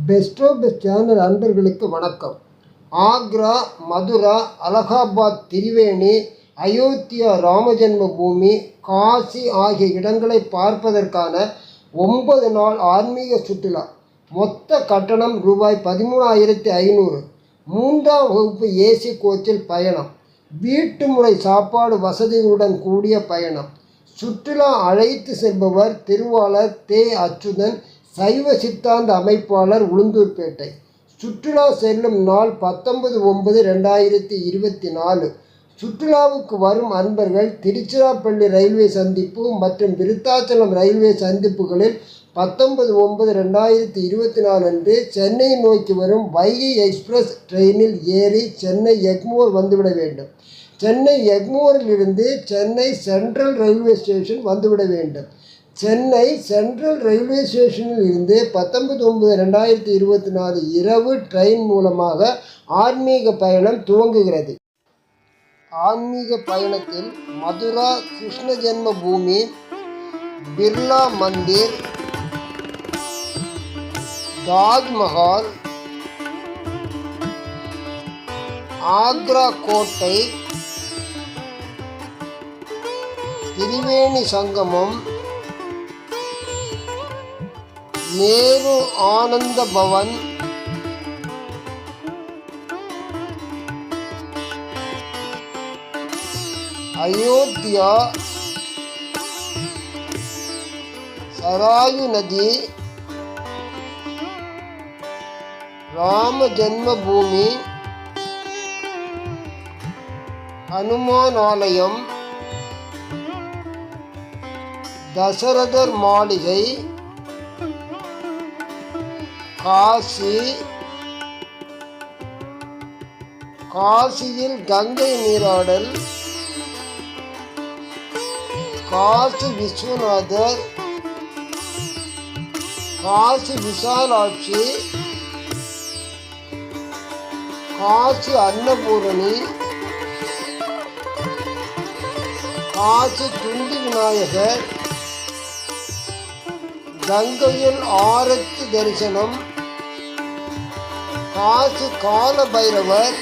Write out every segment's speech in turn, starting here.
Best channel அன்பர்களுக்கு வணக்கம். ஆக்ரா, மதுரா, அலகாபாத், திரிவேணி, அயோத்தியா, ராமஜென்ம பூமி, காசி ஆகிய இடங்களை பார்ப்பதற்கான 9 நாள் ஆன்மீக சுற்றுலா. மொத்த கட்டணம் ரூபாய் 13,500. 3ஆம் வகுப்பு ஏசி கோச்சில் பயணம். வீட்டு முறை சாப்பாடு வசதிகளுடன் கூடிய பயணம். சுற்றுலா அழைத்து செல்பவர் திருவாளர் தே. அச்சுதன், சைவ சித்தாந்த அமைப்பாளர், உளுந்தூர்பேட்டை. சுற்றுலா செல்லும் நாள் 19/9/2024. சுற்றுலாவுக்கு வரும் அன்பர்கள் திருச்சிராப்பள்ளி ரயில்வே சந்திப்பு மற்றும் விருத்தாச்சலம் ரயில்வே சந்திப்புகளில் 19/9/2024 அன்று சென்னை நோக்கி வரும் வைகை எக்ஸ்பிரஸ் ட்ரெயினில் ஏறி சென்னை எக்மோர் வந்துவிட வேண்டும். சென்னை எக்மோரில் இருந்து சென்னை சென்ட்ரல் ரயில்வே ஸ்டேஷன் வந்துவிட வேண்டும். சென்னை சென்ட்ரல் ரயில்வே ஸ்டேஷனில் இருந்து 19/9/2024 இரவு ட்ரெயின் மூலமாக ஆன்மீக பயணம் துவங்குகிறது. ஆன்மீக பயணத்தில் மதுரா கிருஷ்ண ஜென்ம பூமி, பிர்லா மந்திர், தாஜ்மஹால், ஆக்ரா கோட்டை, திரிவேணி சங்கமம், நேரு ஆனந்த பவன், அயோத்தியா, சராயு நதி, ராம ஜென்ம பூமி, ஹனுமான் ஆலயம், தசரதர் மாளிகை, காசி, காசியில் கங்கை நீராடல், காசி விஸ்வநாதர், காசி விசாலாட்சி, காசி அன்னபூரணி, காசி துண்டி விநாயகர், கங்கையில் ஆரத்தி தரிசனம், காசி கால பைரவர்,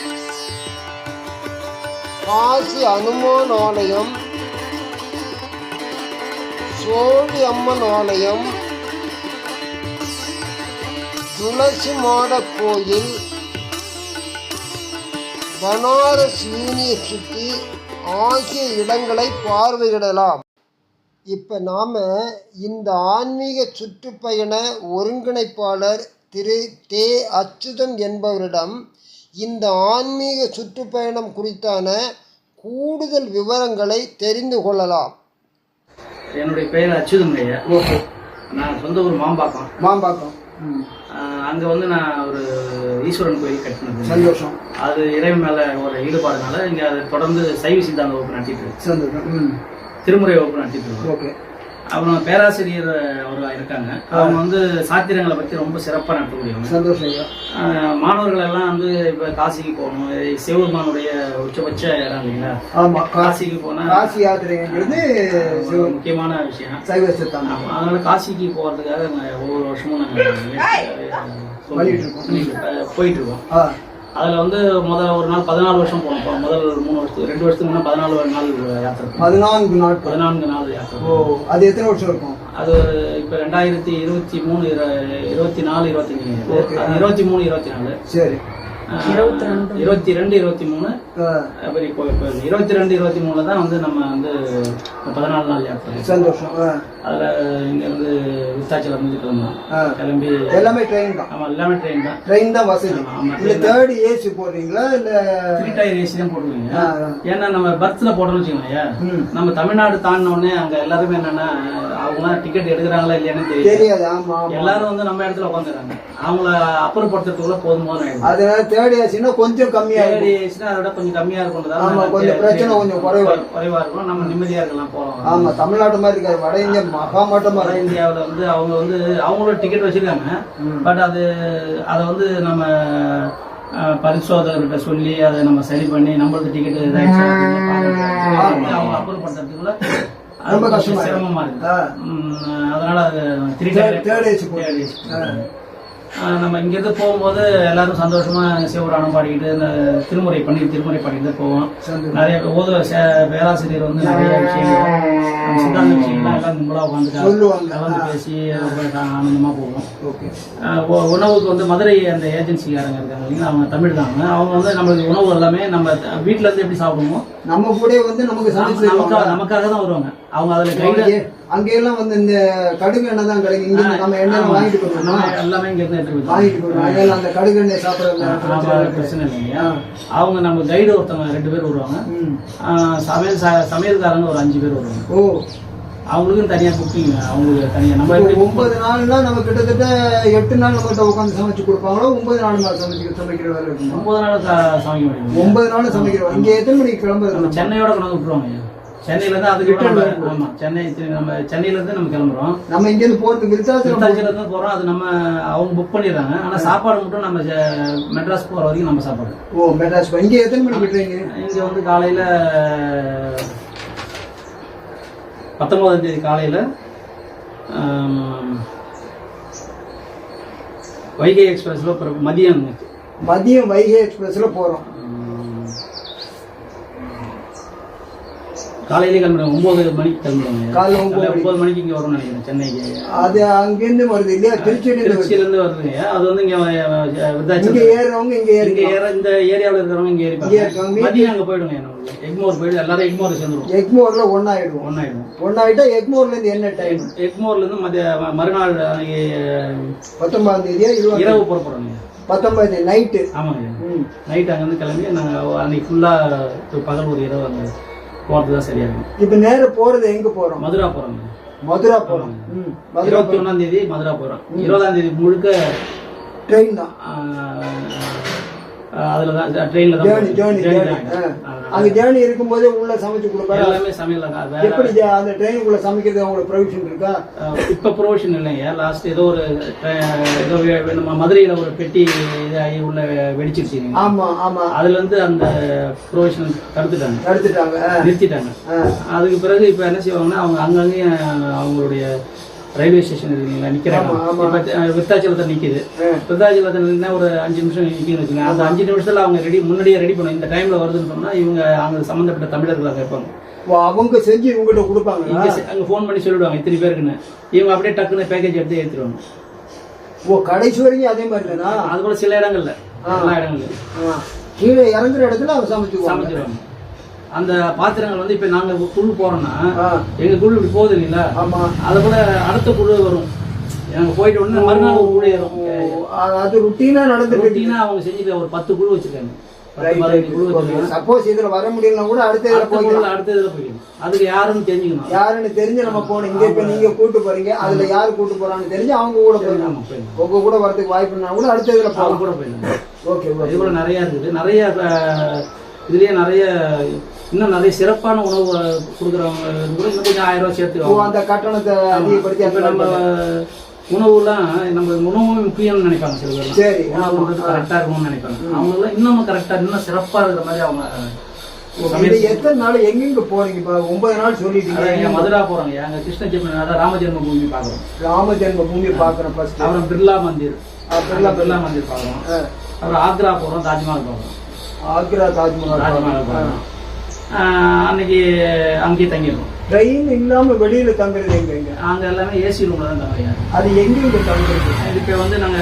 காசி அனுமான் ஆலயம், சோழி அம்மன் ஆலயம், துளசி மாட கோயில், பனாரஸ் யூனிவர்சிட்டி ஆகிய இடங்களை பார்வையிடலாம். இப்போ நாம் இந்த ஆன்மீக சுற்றுப்பயண ஒருங்கிணைப்பாளர் திரு தே. அச்சுதன் என்பவரிடம் இந்த ஆன்மீக சுற்றுப்பயணம் குறித்தான கூடுதல் விவரங்களை தெரிந்து கொள்ளலாம். என்னுடைய பெயர் அச்சுதன் ஐயா. ஓகே. நான் சொந்த ஊர் மாம்பாக்கம். அங்கே வந்து நான் ஒரு ஈஸ்வரன் கோயில் கட்டினது. சந்தோஷம். அது இறைவன் மேலே ஒரு ஈடுபாடுனால இங்கே அதை தொடர்ந்து சைவ சித்தாந்த வகுப்பு நடத்திட்டு இருக்கு. சந்தோஷம். திருமுறை வகுப்பு நடத்திட்டு இருக்கோம். ஓகே. அப்புறம் பேராசிரியர் அவர் இருக்காங்க. அவங்க வந்து சாத்திரங்களை பற்றி ரொம்ப சிறப்பாக நடத்தக்கூடியவங்க. சந்தோஷம். மாணவர்கள் எல்லாம் வந்து இப்போ காசிக்கு போகணும், சிவபெருமானுடைய உச்சபட்ச இடம் இல்லைங்களா? ஆமாம். காசிக்கு போனால் காசி யாத்திரைங்கிறது முக்கியமான விஷயம். சைவ சித்தாந்தம். அதனால காசிக்கு போகிறதுக்காக ஒவ்வொரு வருஷமும் நாங்கள் போயிட்டு இருக்கோம். அதில் வந்து முதல் ஒரு நாள் 14 வருஷம் போனோம். முதல் 2 வருஷத்துக்கு முன்னே 14 நாள் யாத்திரை. 14 நாள் யாத்திரை. ஓ, அது எத்தனை வருஷம் இருக்கும்? அது இப்போ 2023, 24, 25, 23, 24. சரி. 22, 23 அப்படி போயிருந்தோம். 22, 23 தான் வந்து நம்ம வந்து 14 நாள் யாத்திரை. சந்தோஷம். அதில் இங்கேருந்து விருத்தாச்சலம் வந்து கிளம்பி எல்லாமே ட்ரெயின் தான். ஆமாம், எல்லாமே ட்ரெயின் தான். ட்ரெயின் தான் வசதி. இல்லை தேர்ட் ஏசி போடுறீங்களா இல்லை 3 டயர் ஏசி தான் போடுவீங்க? ஏன்னா நம்ம பர்த்ல போடணும்னு வச்சுக்கோங்க. நம்ம தமிழ்நாடு தாண்டினோடனே அங்கே எல்லாருமே என்னன்னா அவங்களாம் டிக்கெட் எடுக்கிறாங்களா இல்லையான்னு தெரியாது. ஆமா, எல்லாரும் வந்து நம்ம இடத்துல உட்காந்துறாங்க. அவங்கள அப்புறப்படுத்துறதுக்குள்ள போதுமான அதனால தேர்ட் ஏசினா கொஞ்சம் கம்மியா, தேர்ட் ஏசினா அதோட கொஞ்சம் கம்மியா இருக்கும். கொஞ்சம் பிரச்சனை கொஞ்சம் குறைவா இருக்கும். நம்ம நிம்மதியா இருக்கலாம், போகலாம். ஆமா, தமிழ்நாட்டு மாதிரி இருக்காது. வட இந்தியா மகாமட்டமா. வட இந்தியாவில் வந்து அவங்க வந்து அவங்களோட டிக்கெட் வச்சிருக்காங்க. பட் அதை வந்து நம்ம பரிசோதகர்கிட்ட சொல்லி அதை நம்ம சரி பண்ணி நம்மளுக்கு டிக்கெட் அவங்க அப்புறப்படுத்துறதுக்குள்ள ரொம்ப கஷ்டமா சிரமமா இருக்கு. அதனால அது நம்ம இங்கேருந்து போகும்போது எல்லாரும் சந்தோஷமா சிவபுராணம் பாடிக்கிட்டு இந்த திருமுறை பாடிக்கிட்டு போவோம். நிறைய பேராசிரியர் வந்து நிறைய விஷயங்கள் சித்தாந்த விஷயங்கள்லாம் எல்லாம் கும்பலா உட்காந்து கலந்து பேசி ஆனந்தமா போவோம். உணவுக்கு வந்து மதுரை அந்த ஏஜென்சிக்காரங்க இருக்காங்க இல்லைங்களா, அவங்க தமிழ் தாங்க. அவங்க வந்து நம்மளுக்கு உணவு எல்லாமே நம்ம வீட்டுல இருந்து எப்படி சாப்பிடுவோம் நம்ம கூட வந்து நமக்காக தான் வருவாங்க. அவங்க அதுல கையில அங்கெல்லாம் வந்து இந்த கடுகு எண்ணெய் தான் கிடைக்கும். இங்க நம்ம எண்ணெய் வாங்கிட்டு போறோம், எல்லாமே இங்க இருந்து எடுத்து வாங்கிட்டு போறோம். அந்த கடுகு எண்ணெய் சாப்பிடுறது பிரச்சனை இல்லையா. அவங்க நம்ம கைடு ஒருத்தவங்க 2 பேர் வருவாங்க. சமையல்காரங்க ஒரு 5 பேர் வருவாங்க. அவங்களுக்கும் தனியா குக்கிங், அவங்களுக்கு தனியா. நம்ம 9 நாள்னா நம்ம கிட்டத்தட்ட 8 நாள் நம்மகிட்ட உட்காந்து சமைச்சு கொடுப்பாங்களோ 9 நாள் சமைக்கிற வேலை இருக்கும். 9 நாள் சமைக்க முடியும். 9 நாள் சமைக்கிறோம். இங்க எத்தனை மணிக்கு கிளம்புறது? சென்னையோட கொண்டு விட்டுருவாங்க. சென்னையில இருந்து அதுக்கு ஆமா சென்னை நம்ம சென்னையில இருந்து நம்ம கிளம்புறோம். நம்ம இங்க இருந்து போறதுக்கு விருத்தாச்சலம் இருந்து போறோம். அது நம்ம அவங்க புக் பண்ணிடுறாங்க. ஆனா சாப்பாடு மட்டும் நம்ம மெட்ராஸ் போற வரைக்கும் நம்ம சாப்பாடு. மெட்ராஸ் இங்க எத்தனை மணிக்கு விட்டுறீங்க? இங்க வந்து காலையில 19ஆம் தேதி காலையில வைகை எக்ஸ்பிரஸ்ல மதியம் வைகை எக்ஸ்பிரஸ்ல போறோம். காலையிலே கிளம்புறோம். 9 மணிக்கு கிளம்புறோம். காலைல 9 மணிக்கு இங்க வரும்னு நினைக்கிறேன் சென்னைக்கு. அது அங்கிருந்து வருது இல்லையா? திருச்சியில இருந்து வருதுங்க. அது வந்து இங்க ஏறுறவங்க இங்க இந்த ஏரியாவில் இருக்கிறவங்க இங்க ஏறி மதியம் அங்க போயிடுங்க. எக்மோர் போயிடு, எல்லாரும் எக்மோர் சேர்ந்துருவோம். எக்மோர்ல ஒன்னாயிடும். எக்மோர்ல இருந்து என்ன டைம்? எக்மோர்ல இருந்து மறுநாள் 19ஆம் தேதியா இரவு புறப்படுறோங்க. 19 தேதி நைட்டு. ஆமாங்க, நைட் அங்க இருந்து கிளம்பி நாங்க அன்னைக்கு ஃபுல்லா பகல் ஒரு இரவு அங்க போறதுதான் சரியா இருக்கும். இப்ப நேரம் போறது எங்க போறோம்? மதுரா போறோம். 21ஆம் தேதி மதுரா போறோம். 20ஆம் தேதி முழுக்க ட்ரெயின் தான். அதுலதான் ட்ரெயின்ல தான் அங்க ஜேர்னி இருக்கும்போது உள்ள சமைச்சு கொடுப்பாங்க. எல்லாமே சமையல். எப்படி அந்த ட்ரெயினுக்குள்ள சமைக்கிறது அவங்களுக்கு ப்ரொவிஷன் இருக்கா? இப்ப ப்ரொவிஷன் இல்லைங்க. லாஸ்ட் ஏதோ நம்ம மதுரையில ஒரு பெட்டி இதாகி உள்ள வெடிச்சிருச்சு. ஆமா ஆமா. அதுல இருந்து அந்த ப்ரொவிஷன் நிறுத்திட்டாங்க. அதுக்கு பிறகு இப்ப என்ன செய்வாங்கன்னா அவங்க அங்கங்கேயும் அவங்களுடைய ரயில்வே ஸ்டேஷன் இருக்குங்களா நிக்கிறாங்க. இப்ப விருத்தாச்சலத்தில் நிக்குது. விருத்தாச்சலத்தில் ஒரு 5 நிமிஷம் நிக்குன்னு வச்சுக்கோங்க. அந்த 5 நிமிஷத்துல அவங்க முன்னாடியே ரெடி பண்ணும். இந்த டைம்ல வருதுன்னு சொன்னா இவங்க அங்க சம்பந்தப்பட்ட தமிழர்கள் கேட்பாங்க. அவங்க செஞ்சு இவங்ககிட்ட கொடுப்பாங்க. அங்க போன் பண்ணி சொல்லிடுவாங்க இத்தனை பேருக்குன்னு. இவங்க அப்படியே டக்குன்னு பேக்கேஜ் எடுத்து ஏற்றிடுவாங்க. கடைசி வரைக்கும் அதே மாதிரி தானா? அது கூட சில இடங்கள்ல, எல்லா இடங்கள்ல கீழே இறங்குற இடத்துல அவங்க சமைச்சிருவாங்க. அந்த பாத்திரங்கள் வந்து இப்ப நாங்க குழு போறோம்னா எங்க குழு இப்படி போகுது இல்லைங்களா, அதை கூட அடுத்த குழு வரும். நாங்க போயிட்டு உடனே மறுநாள் ஒரு குழு ஏறும். அது ருட்டீனா அவங்க செஞ்சுட்டு ஒரு 10 குழு வச்சிருக்காங்க. சப்போஸ் இதுல வர முடியலன்னா கூட அடுத்த இதுல போயிடும். அதுக்கு யாருன்னு தெரிஞ்சு நம்ம போனோம். இங்க இப்ப நீங்க கூட்டு போறீங்க, அதுல யாரு கூட்டு போறான்னு தெரிஞ்சு அவங்க கூட போயிடலாம். உங்க கூட வரதுக்கு வாய்ப்புனா கூட அடுத்த இதுல அவங்க கூட போயிடலாம். ஓகே, இது கூட நிறைய இருக்குது. நிறைய இதுலயே நிறைய இன்னும் நிறைய சிறப்பான உணவு கொடுக்குறவங்க கூட இன்னும் கொஞ்சம் 1000 ரூபாய் சேர்த்து அந்த கட்டணத்தை அதிகப்படுத்தி நம்ம உணவுலாம் நம்ம உணவும் முக்கியம்னு நினைப்பாங்க சில பேர். சரி, கரெக்டா இருக்கணும்னு நினைப்பாங்க. அவங்க எல்லாம் இன்னும் கரெக்டா இன்னும் சிறப்பா இருக்கிற மாதிரி அவங்க. எத்தனை நாள் எங்கெங்க போறீங்க? இப்ப 9 நாள் சொல்லிட்டீங்க. மதுரா போறாங்க. அங்க கிருஷ்ண ஜென்ம ராமஜென்ம பூமி பாக்குறோம். ராமஜென்ம பூமி பாக்குறோம். அப்புறம் பிர்லா மந்திர் பாக்குறோம். அப்புறம் ஆக்ரா போறோம். தாஜ்மஹால் போறோம். தாஜ்மஹால் அன்னைக்கு அங்கேயே தங்கிடுவோம். ட்ரெயின் இல்லாம வெளியில தங்குறது எங்க? அங்க எல்லாமே ஏசி ரூம்ல தான் தங்குறீங்க. அது எங்க தங்குறது? இப்ப வந்து நாங்க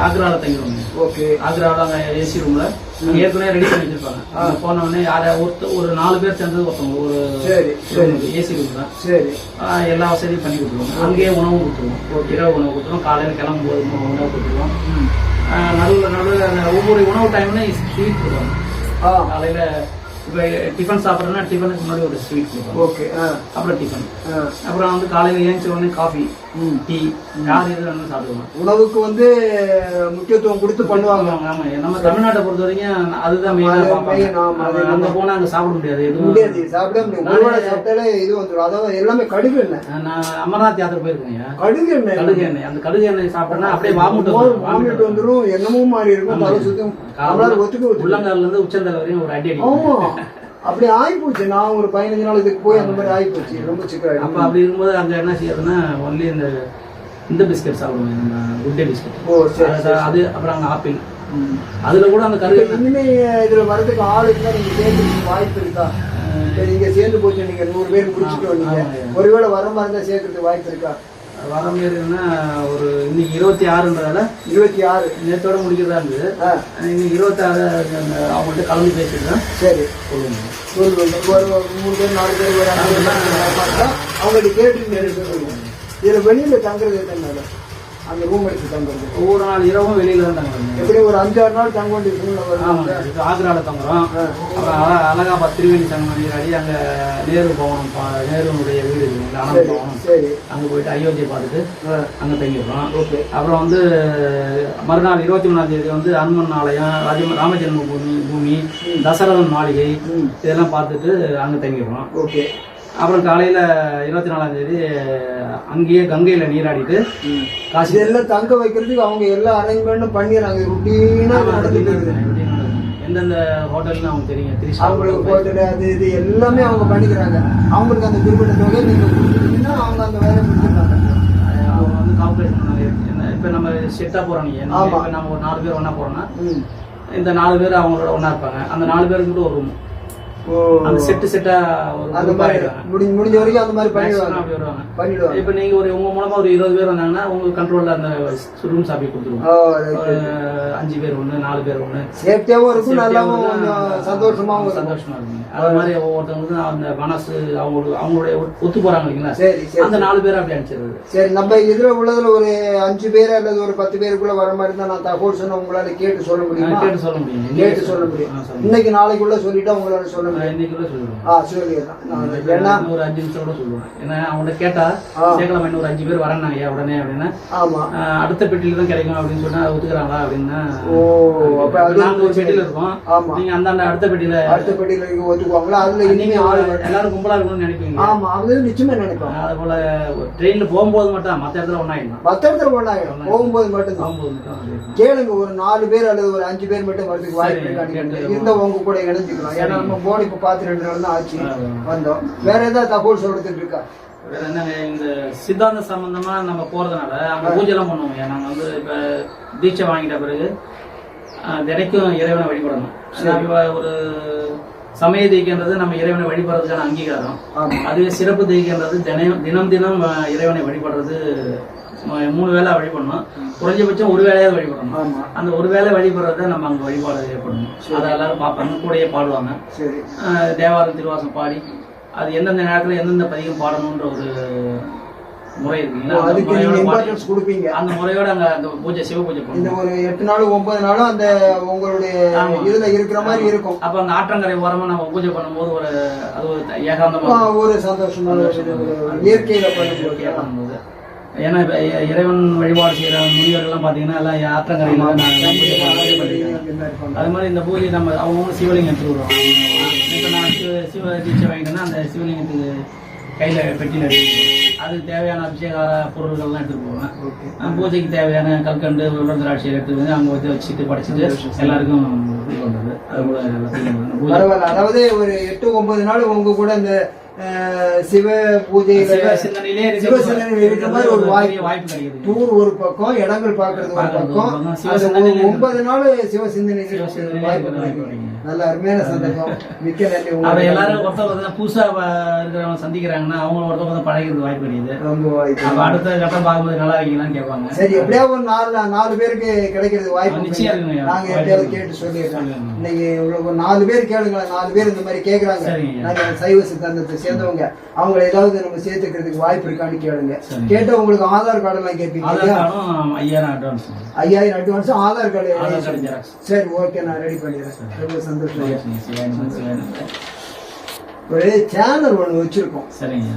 ஆக்ரால தங்கிடுவோம். ஓகே, ஆக்ராவில் அங்க ஏசி ரூம்ல ஏற்கனவே ரெடி பண்ணி வச்சிருப்பாங்க. போன உடனே ஒரு 4 பேர் சேர்ந்தது ஒருத்தவங்க ஒரு ஏசி ரூம் தான். சரி, எல்லா வசதியும் பண்ணி கொடுத்துருவோம். அங்கேயே உணவு கொடுத்துருவோம். இரவு உணவு கொடுத்துருவோம். காலையில கிளம்பும்போது உணவு கொடுத்துருவோம். நடுவில் ஒவ்வொரு உணவு டைம்ல ஸ்வீட் கொடுப்பாங்க. காலையில இப்ப டிஃபன் சாப்பிட்றோம்னா டிஃபனுக்கு முன்னாடி ஒரு ஸ்வீட் கொடுப்பாங்க. ஓகே, அப்புறம் டிஃபன். அப்புறம் வந்து காலையில ஏஞ்சி உடனே காஃபி, டீ, யார் எது வேணும் சாப்பிடுவாங்க. உணவுக்கு வந்து முக்கியத்துவம் கொடுத்து பண்ணுவாங்க. ஆமா, நம்ம தமிழ்நாட்டை பொறுத்த வரைக்கும் அதுதான் மெயின். அங்க போனா அங்க சாப்பிட முடியாது. சாப்பிட முடியாது. சாப்பிட்டாலே இது வந்துடும். அதாவது எல்லாமே கடுகு எண்ணெய். நான் அமர்நாத் யாத்திரை போயிருக்கேன். கடுகு எண்ணெய் அந்த கடுகு எண்ணெய் சாப்பிட்டோம்னா அப்படியே வாமிட் வந்துடும். என்னமும் மாறி இருக்கும். தலை சுத்தம் உள்ளங்கால இருந்து உச்சந்தலை வரையும் ஒரு அடி அடி. அப்படி ஆயிப்போச்சு. நான் ஒரு 15 நாள் இதுக்கு போய் அந்த மாதிரி ஆயிப்போச்சு. ரொம்ப சிக்கல். அப்ப அப்படி இருக்கும்போது அங்க என்ன செய்யறதுன்னா ஒன்லி இந்த இந்த பிஸ்கட் சாப்பிடுவோம், நம்ம குட் டே பிஸ்கட். ஓ சரி. அது அப்புறம் அங்கே ஆப்பிள், அதுல கூட அந்த கரு இனிமே இதுல வரதுக்கு ஆள் இருந்தா நீங்க சேர்க்கறதுக்கு வாய்ப்பு இருக்கா? நீங்க சேர்ந்து போச்சு, நீங்க 100 பேர் முடிச்சுட்டு வந்தீங்க, ஒருவேளை வர மாதிரி இருந்தா சேர்க்கறதுக்கு வாய்ப்பு இருக்கா? வர மாதிரின்னா ஒரு இன்னைக்கு 26ன்றதால 26 நேற்றோட முடிக்கிறதா இருந்தது. இன்னைக்கு 26 அவங்கள்ட்ட கலந்து பேசிட்டுதான். சரி சொல்லுங்க. ஒரு 3 பேர் 4 பேர் வராங்க, அவங்கள்ட்ட கேட்டு. இதுல வெளியில தங்குறது எத்தனை? அந்த ரூம் எடுத்து தங்குறது ஒவ்வொரு நாள் இரவும் வெளியில தான் தங்குறோம். எப்படி ஒரு 5-6 நாள் தங்க வேண்டிய சூழ்நிலை வரும். ஆக்ரால தங்குறோம், அப்புறம் அலகாபாத் திரிவேணி சங்கம் நீராடி அங்க நேரு பவனம், நேருனுடைய வீடு இருக்குங்களா, ஆனந்த் பவனம், அங்க போயிட்டு அயோத்தியை பார்த்துட்டு அங்க தங்கிடுறோம். அப்புறம் வந்து மறுநாள் 23ஆம் தேதி வந்து அனுமன் ஆலயம், ராமஜென்ம பூமி, தசரதன் மாளிகை இதெல்லாம் பார்த்துட்டு அங்க தங்கிடுறோம். அப்புறம் காலையில 24ஆம் தேதி அங்கேயே கங்கையில நீராடிட்டு காசு எல்லாம் தங்க வைக்கிறதுக்கு அவங்க எல்லா அரேஞ்ச்மெண்ட்டும் பண்ணிடுறாங்க. ருட்டீனா நடந்துட்டு இருக்கு. எந்தெந்த ஹோட்டல்னு அவங்க தெரியும், அவங்களுக்கு ஹோட்டல் அது இது எல்லாமே அவங்க பண்ணிக்கிறாங்க. அவங்களுக்கு அந்த குறிப்பிட்ட தொகை நீங்க கொடுத்துட்டீங்கன்னா அவங்க அந்த வேலையை முடிச்சிருக்காங்க. அவங்க வந்து கால்குலேஷன் பண்ணாங்க. இப்ப நம்ம செட்டா போறோம், நம்ம ஒரு 4 பேர் ஒன்னா போறோம்னா இந்த 4 பேர் அவங்களோட ஒன்னா இருப்பாங்க. அந்த 4 பேருக்கு கூட ஒரு ரூம், அந்த செட்டா அந்த மாதிரி முடிஞ்ச வரைக்கும் அந்த மாதிரி பண்ணிடுவாங்க. இப்ப நீங்க உங்க மூலமா ஒரு 20 பேர் வந்தாங்கன்னா உங்க கண்ட்ரோல்ல அந்த ரூம் சாப்பி கொடுத்துருவோம். 5 பேர் ஒண்ணு, 4 பேர் ஒண்ணு, சேஃப்டியாவும் இருக்கும், நல்லாவும் சந்தோஷமா இருக்கும். அது மாதிரி ஒவ்வொருத்தவங்களுக்கும் அந்த மனசு அவங்களுடைய ஒத்து போறாங்க இல்லைங்களா, அந்த 4 பேர் அப்படி அனுப்பிச்சிருது. சரி, நம்ம இதுல உள்ளதுல ஒரு 5 பேர் அல்லது ஒரு 10 பேருக்குள்ள வர மாதிரி இருந்தா நான் தகவல் சொன்ன உங்களால கேட்டு சொல்ல முடியும். கேட்டு சொல்ல முடியும். இன்னைக்கு நாளைக்குள்ள சொல்லிட்டா உங்களால சொல்ல முடியும். ஒரு 5 நிமிஷம் கூட சொல்லுவேன். ஏன்னா அவங்க கேட்டா சேகலம் இன்னும் ஒரு 5 பேர் வரேன்னாங்க உடனே அப்படின்னா அடுத்த பெட்டியில தான் கிடைக்கும் அப்படின்னு சொன்னா ஒத்துக்கிறாங்களா அப்படின்னா நாங்க ஒரு பெட்டியில இருக்கோம், நீங்க அந்த அடுத்த பெட்டியில ஒத்துக்குவாங்களா? அதுல இனிமே எல்லாரும் கும்பலா இருக்கணும்னு நினைப்பீங்க. ஆமா, அவங்க நிச்சயமா நினைப்பாங்க. அது போல ட்ரெயின்ல போகும்போது மட்டும் மத்த இடத்துல ஒன்னாயிடும், போகும்போது மட்டும் கேளுங்க. ஒரு 4 பேர் அல்லது ஒரு 5 பேர் மட்டும் வரதுக்கு வாய்ப்பு இருந்தா உங்க கூட இணைஞ்சுக்கலாம். ஏன்னா நம்ம போர்டு இப்ப பார்த்து 2 நாள் தான் ஆச்சு வந்தோம். வேற ஏதாவது தகவல் சொல்றதுக்கு இருக்கா? வேற என்னங்க, இந்த சித்தாந்த சம்பந்தமா நம்ம போறதுனால அங்க பூஜை எல்லாம் பண்ணுவோம். நாங்க வந்து இப்ப தீட்சை வாங்கிட்ட பிறகு தினைக்கும் இறைவனை வழிபடணும். ஒரு சமய தீக்கைன்றது நம்ம இறைவனை வழிபடுறதுக்கான அங்கீகாரம். அதுவே சிறப்பு தீக்கைன்றது தினம் தினம் இறைவனை வழிபடுறது. 3 வேளை வழிபடணும், குறைஞ்சபட்சம் ஒரு வேளையாவது வழிபடணும். அந்த ஒரு வேளை வழிபடுறத நம்ம அங்க வழிபாடு ஏற்படணும். அதை எல்லாரும் பார்ப்பாங்க, கூடயே பாடுவாங்க. தேவாரம் திருவாசம் பாடி அது எந்தெந்த நேரத்துல எந்தெந்த பதிகம் பாடணும்ன்ற ஒரு முறை இருக்குங்களா, அந்த முறையோட அங்க அந்த பூஜை சிவ பூஜை பண்ணுவோம். ஒரு 8 நாள் 9 நாளும் அந்த உங்களுடைய இதுல இருக்கிற மாதிரி இருக்கும். அப்ப அந்த ஆற்றங்கரை ஓரமா நம்ம பூஜை பண்ணும்போது ஒரு அது ஒரு ஏகாந்தமா ஒரு சந்தோஷமான இயற்கையில பண்ணும்போது. ஏன்னா இறைவன் வழிபாடு செய்யற முனிவர்கள்லாம் பாத்தீங்கன்னா எல்லாம் ஆற்றங்கரையில அது மாதிரி இந்த பூஜை நம்ம அவங்க சிவலிங்கம் எடுத்துட்டு வருவாங்க. இப்ப நான் சிவ தீட்சை வாங்கிட்டேன்னா அந்த சிவலிங்கத்துக்கு கையில பெட்டியில அதுக்கு தேவையான அபிஷேகார பொருள்கள்லாம் எடுத்துட்டு போவேன். பூஜைக்கு தேவையான கல்கண்டு திராட்சை எடுத்து வந்து அங்க வச்சுட்டு படைச்சிட்டு எல்லாருக்கும் இது பண்றது. அது கூட அதாவது ஒரு 8-9 நாள் உங்க கூட இந்த சிவ பூஜை இருக்கிற மாதிரி ஒரு வாய்ப்பு கிடைக்குது. டூர் ஒரு பக்கம், இடங்கள் பாக்குறது ஒரு பக்கம், 9 நாள் சிவ சிந்தனை வாய்ப்பு கிடைக்கும். நல்ல அருமையான சந்தர்ப்பம். மிக்க நன்றி. எல்லாரும் ஒருத்தர் புதுசா இருக்கிறவங்க சந்திக்கிறாங்கன்னா அவங்க ஒருத்தவங்க பழகிறது வாய்ப்பு கிடைக்குது. ரொம்ப அடுத்த கட்டம் பார்க்கும்போது நல்லா இருக்கீங்களான்னு கேட்பாங்க. சரி, எப்படியா ஒரு 4 பேருக்கு கிடைக்கிறது வாய்ப்பு நிச்சயம் இருக்குங்க. நாங்க எப்படியாவது கேட்டு சொல்லிடுறோம். இன்னைக்கு ஒரு 4 பேர் கேளுங்க. 4 பேர் இந்த மாதிரி கேட்கறாங்க, நாங்க சைவ சித்தாந்தத்தை சேர்ந்தவங்க, அவங்களை ஏதாவது நம்ம சேர்த்துக்கிறதுக்கு வாய்ப்பு இருக்கான்னு கேளுங்க. கேட்டு உங்களுக்கு ஆதார் கார்டு எல்லாம் கேட்பீங்க. 5000 அட்வான்ஸ், ஆதார் கார்டு. சரி, ஓகே, நான் ரெடி பண்ணிடுறேன். ரொம்ப சந்தோஷம். ஒரு சேனல் ஒண்ணு வச்சிருக்கோம். சரிங்க.